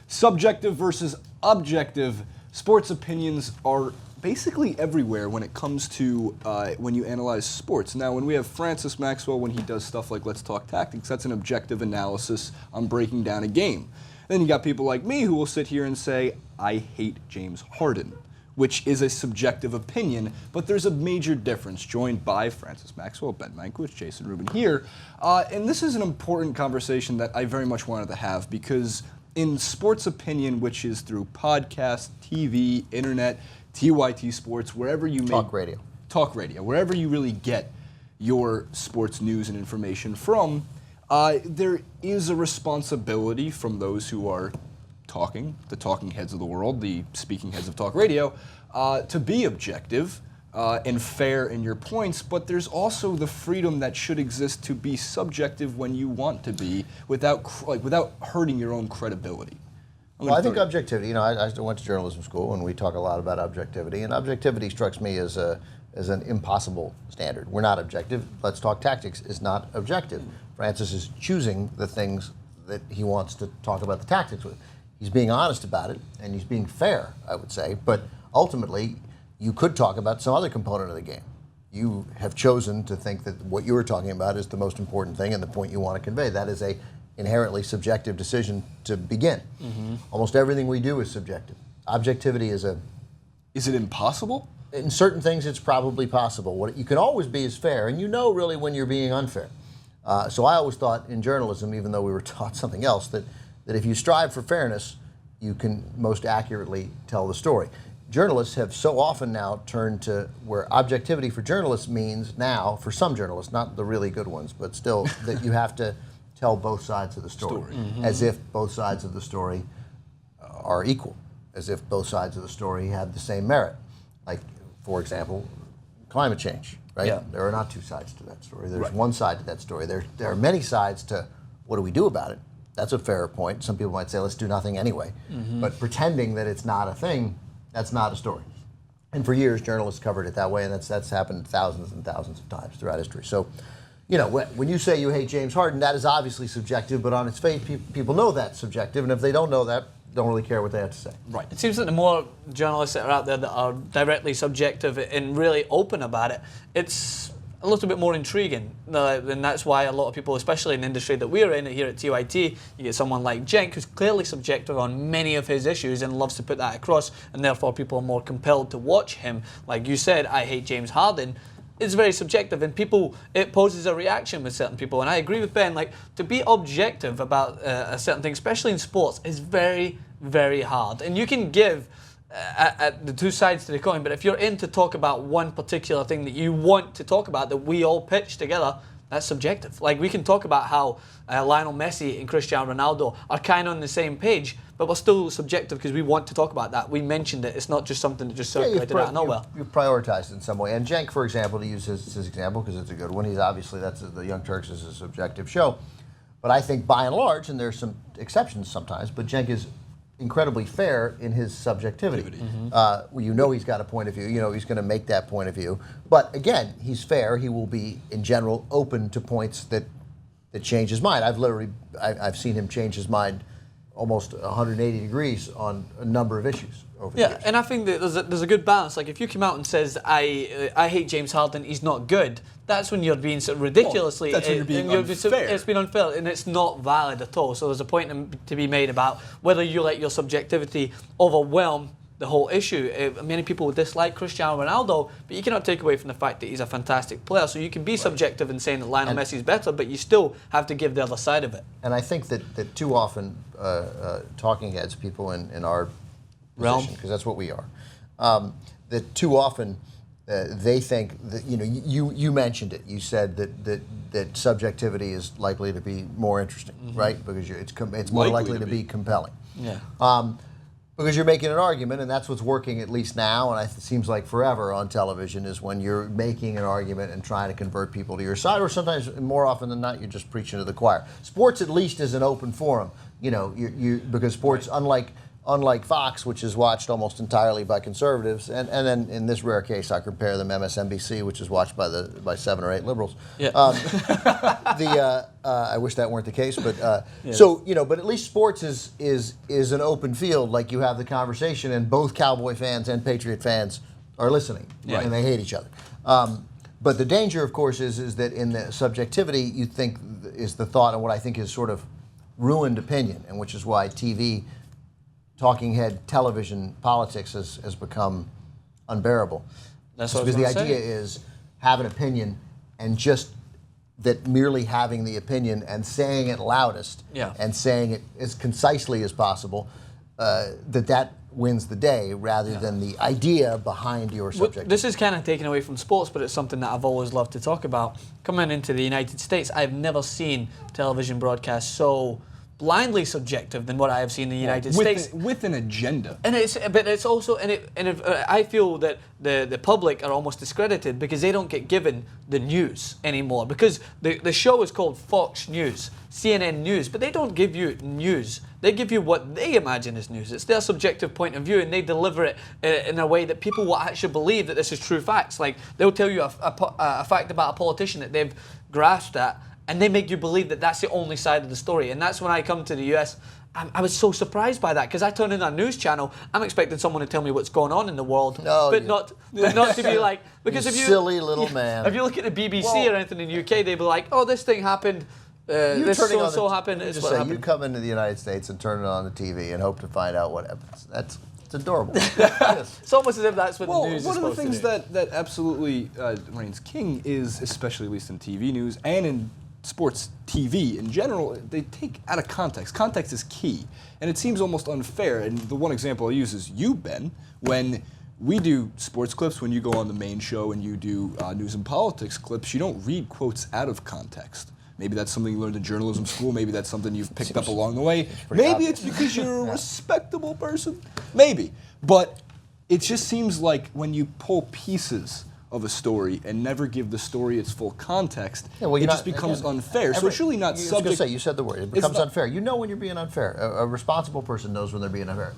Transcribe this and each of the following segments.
Subjective versus objective. Sports opinions are basically everywhere when it comes to when you analyze sports. Now, when we have Francis Maxwell, when he does stuff like Let's Talk Tactics, that's an objective analysis on breaking down a game. Then you got people like me who will sit here and say, I hate James Harden, which is a subjective opinion, but there's a major difference, joined by Francis Maxwell, Ben Mankiewicz, Jason Rubin here. And this is an important conversation that I very much wanted to have, because in sports opinion, which is through podcast, TV, internet, TYTSports, wherever you Talk radio, wherever you really get your sports news and information from, there is a responsibility from those who are talking, the talking heads of the world, the speaking heads of talk radio, to be objective and fair in your points, but there's also the freedom that should exist to be subjective when you want to be, without hurting your own credibility. Well, I think objectivity, I went to journalism school, and we talk a lot about objectivity, and objectivity strikes me as an impossible standard. We're not objective. Let's Talk Tactics is not objective. Francis is choosing the things that he wants to talk about the tactics with. He's being honest about it, and he's being fair, I would say, but ultimately, you could talk about some other component of the game. You have chosen to think that what you were talking about is the most important thing and the point you want to convey. That is a inherently subjective decision to begin. Mm-hmm. Almost everything we do is subjective. Objectivity is a... Is it impossible? In certain things, it's probably possible. What you can always be is fair, and you know really when you're being unfair. So I always thought in journalism, even though we were taught something else, that if you strive for fairness, you can most accurately tell the story. Journalists have so often now turned to where objectivity for journalists means now, for some journalists, not the really good ones, but still, that you have to tell both sides of the story. Mm-hmm. As if both sides of the story are equal, as if both sides of the story have the same merit. Like, for example, climate change, right? Yeah. There are not two sides to that story. There's one side to that story. There are many sides to what do we do about it. That's a fair point. Some people might say, let's do nothing anyway. Mm-hmm. But pretending that it's not a thing, that's not a story. And for years, journalists covered it that way, and that's happened thousands and thousands of times throughout history. So, when you say you hate James Harden, that is obviously subjective, but on its face, people know that's subjective, and if they don't know that, don't really care what they have to say. Right. It seems that the more journalists that are out there that are directly subjective and really open about it, it's a little bit more intriguing. And that's why a lot of people, especially in the industry that we're in here at TYT, you get someone like Cenk, who's clearly subjective on many of his issues and loves to put that across, and therefore people are more compelled to watch him. Like you said, I hate James Harden. It's very subjective, and it poses a reaction with certain people. And I agree with Ben, to be objective about a certain thing, especially in sports, is very, very hard. And you can give at the two sides to the coin, but if you're in to talk about one particular thing that you want to talk about, that we all pitch together, that's subjective. We can talk about how Lionel Messi and Cristiano Ronaldo are kind of on the same page, but we're still subjective because we want to talk about that. We mentioned it. It's not just something that just circulated out of nowhere. You've prioritized in some way. And Cenk, for example, to use his example, because it's a good one, the Young Turks is a subjective show. But I think by and large, and there's some exceptions sometimes, but Cenk is incredibly fair in his subjectivity. Mm-hmm. He's got a point of view. He's going to make that point of view. But again, he's fair. He will be, in general, open to points that change his mind. I've seen him change his mind almost 180 degrees on a number of issues over the years. And I think that there's a good balance. If you come out and says, I hate James Harden, he's not good, that's when you're being sort of ridiculously... that's when you're being unfair. It's been unfair, and it's not valid at all. So there's a point to be made about whether you let your subjectivity overwhelm the whole issue. Many people would dislike Cristiano Ronaldo, but you cannot take away from the fact that he's a fantastic player. So you can be subjective in saying that Lionel Messi is better, but you still have to give the other side of it. And I think that too often talking heads, people in our realm, because that's what we are, that too often they think that, you mentioned it. You said that subjectivity is likely to be more interesting, mm-hmm. right? Because it's more likely to be compelling. Yeah. Because you're making an argument, and that's what's working at least now, and it seems like forever on television, is when you're making an argument and trying to convert people to your side, or sometimes, more often than not, you're just preaching to the choir. Sports, at least, is an open forum, because sports, unlike unlike Fox, which is watched almost entirely by conservatives, and then in this rare case, I compare them MSNBC, which is watched by 7 or 8 liberals. Yeah. I wish that weren't the case, but so but at least sports is an open field. Like, you have the conversation, and both Cowboy fans and Patriot fans are listening, and they hate each other. But the danger, of course, is that in the subjectivity, you think is the thought, and what I think is sort of ruined opinion, and which is why talking head television politics has become unbearable. That's what because I was the gonna idea say. is have an opinion, and just that merely having the opinion and saying it loudest and saying it as concisely as possible, that wins the day rather than the idea behind your subject. This is kind of taken away from sports, but it's something that I've always loved to talk about. Coming into the United States, I've never seen television broadcasts so blindly subjective than what I have seen in the United States. With an agenda. And it's also, I feel that the public are almost discredited because they don't get given the news anymore. Because the show is called Fox News, CNN News, but they don't give you news. They give you what they imagine is news. It's their subjective point of view, and they deliver it in a way that people will actually believe that this is true facts. Like, they'll tell you a fact about a politician that they've grasped at, and they make you believe that that's the only side of the story. And that's when I come to the US, I was so surprised by that, because I turn in a news channel, I'm expecting someone to tell me what's going on in the world, but not to be like, because if you silly little man. If you look at the BBC or anything in the UK, they'd be like, oh, this thing happened, this so happened. Just What say happened. you come into the United States and turn it on the TV and hope to find out what happens. It's adorable. Yes. It's almost as if that's what the news is one of the supposed things to do. that absolutely reigns king is, especially at least in TV news and in sports TV in general, they take out of context. Context is key, and it seems almost unfair. And the one example I use is you, Ben, when we do sports clips, when you go on the main show and you do news and politics clips, you don't read quotes out of context. Maybe that's something you learned in journalism school. Maybe that's something you've picked up along the way. Maybe it's because you're a respectable person. Maybe. But it just seems like when you pull pieces of a story and never give the story its full context, it just becomes unfair. So it's really not subject. I was going to say, you said the word. It becomes unfair. You know when you're being unfair. A responsible person knows when they're being unfair.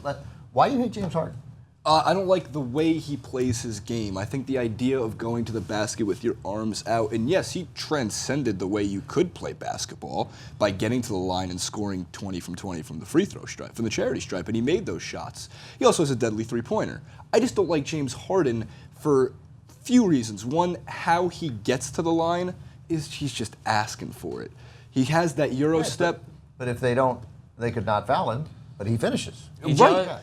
Why do you hate James Harden? I don't like the way he plays his game. I think the idea of going to the basket with your arms out, and yes, he transcended the way you could play basketball by getting to the line and scoring 20 from 20 from the free throw stripe, from the charity stripe, and he made those shots. He also has a deadly three-pointer. I just don't like James Harden for few reasons. One, how he gets to the line is he's just asking for it. He has that Euro step. But if they don't, they could not foul him. But he finishes. Right.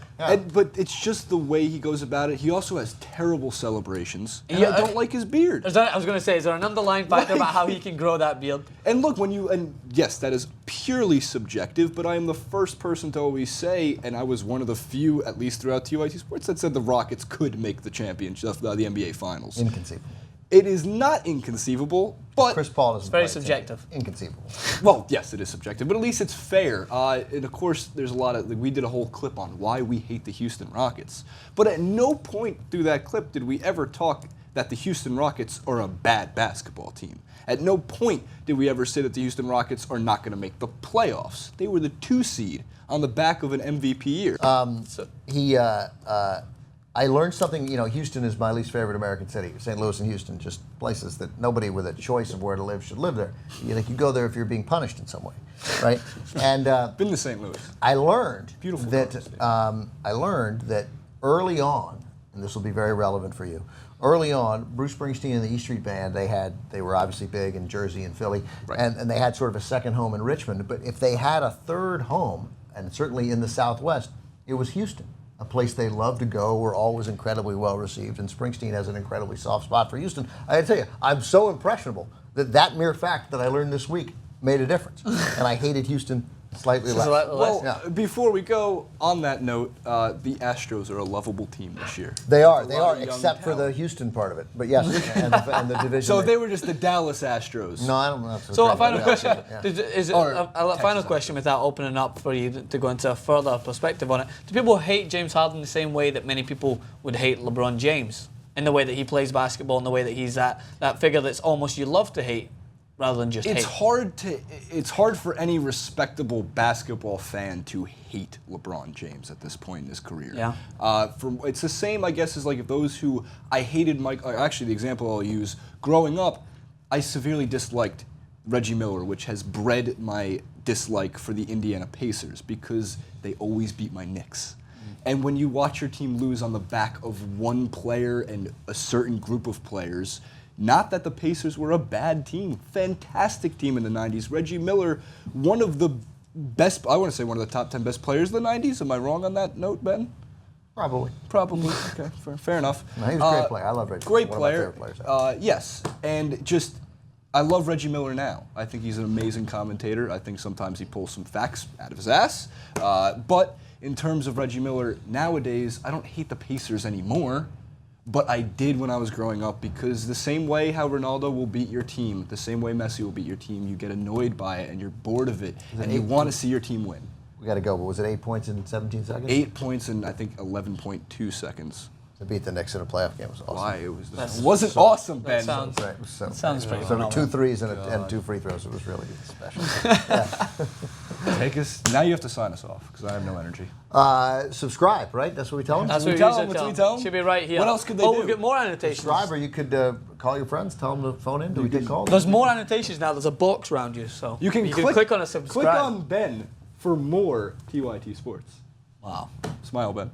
But it's just the way he goes about it. He also has terrible celebrations. And I don't like his beard. I was going to say, is there an underlying factor about how he can grow that beard? And look, and yes, that is purely subjective, but I am the first person to always say, and I was one of the few, at least throughout TYTSports, that said the Rockets could make the championship, the NBA Finals. Inconceivable. It is not inconceivable, but Chris Paul doesn't. It's very subjective. Inconceivable. Well, yes, it is subjective, but at least it's fair. And of course, there's a lot of. We did a whole clip on why we hate the Houston Rockets, but at no point through that clip did we ever talk that the Houston Rockets are a bad basketball team. At no point did we ever say that the Houston Rockets are not going to make the playoffs. They were the 2 seed on the back of an MVP year. I learned something, Houston is my least favorite American city. St. Louis and Houston, just places that nobody with a choice of where to live should live there. You go there if you're being punished in some way, right? And Been to St. Louis. I learned Beautiful that early on, and this will be very relevant for you. Early on, Bruce Springsteen and the E Street Band, they were obviously big in Jersey and Philly, right. and they had sort of a second home in Richmond. But if they had a third home, and certainly in the Southwest, it was Houston. A place they loved to go, were always incredibly well received, and Springsteen has an incredibly soft spot for Houston. I gotta tell you, I'm so impressionable that mere fact that I learned this week made a difference, and I hated Houston slightly less. Well, before we go, on that note, the Astros are a lovable team this year. They are, except for the Houston part of it. But yes, and the division. So they were just the Dallas Astros. No, I don't know. So a final question, a final question without opening up for you to go into a further perspective on it. Do people hate James Harden the same way that many people would hate LeBron James? In the way that he plays basketball, in the way that he's that figure that's almost you love to hate, rather than just It's hate. it's hard for any respectable basketball fan to hate LeBron James at this point in his career. Yeah. It's the same, I guess, as like if those who I hated Mike. Actually, the example I'll use: growing up, I severely disliked Reggie Miller, which has bred my dislike for the Indiana Pacers because they always beat my Knicks. And when you watch your team lose on the back of one player and a certain group of players, not that the Pacers were a bad team, fantastic team in the 90s. Reggie Miller, one of the best, I want to say one of the top 10 best players of the 90s. Am I wrong on that note, Ben? Probably. Probably. Okay, fair enough. No, he was a great player. I love Reggie. Great One player. of my favorite players. Yes, and just I love Reggie Miller now. I think he's an amazing commentator. I think sometimes he pulls some facts out of his ass. But in terms of Reggie Miller nowadays, I don't hate the Pacers anymore. But I did when I was growing up because the same way how Ronaldo will beat your team, the same way Messi will beat your team, you get annoyed by it and you're bored of it and you want to see your team win. We got to go, but was it 8 points in 17 seconds? 8 points in, I think, 11.2 seconds. To beat the Knicks in a playoff game was awesome. Why? It wasn't awesome, Ben. sounds- Right, it was so Sounds great. pretty So phenomenal. 2 threes and 2 free throws. It was really special. Take us. Now you have to sign us off because I have no energy. Subscribe, right? That's what we tell them? That's we what tell you them? said. What do we tell them? Should be right here. What else could they Oh, do? we've got more annotations. Subscribe, or you could call your friends, tell them to phone in. Do we take calls? There's more annotations now. There's a box around you, so You can click on a subscribe. Click on Ben for more TYT Sports. Wow. Smile, Ben.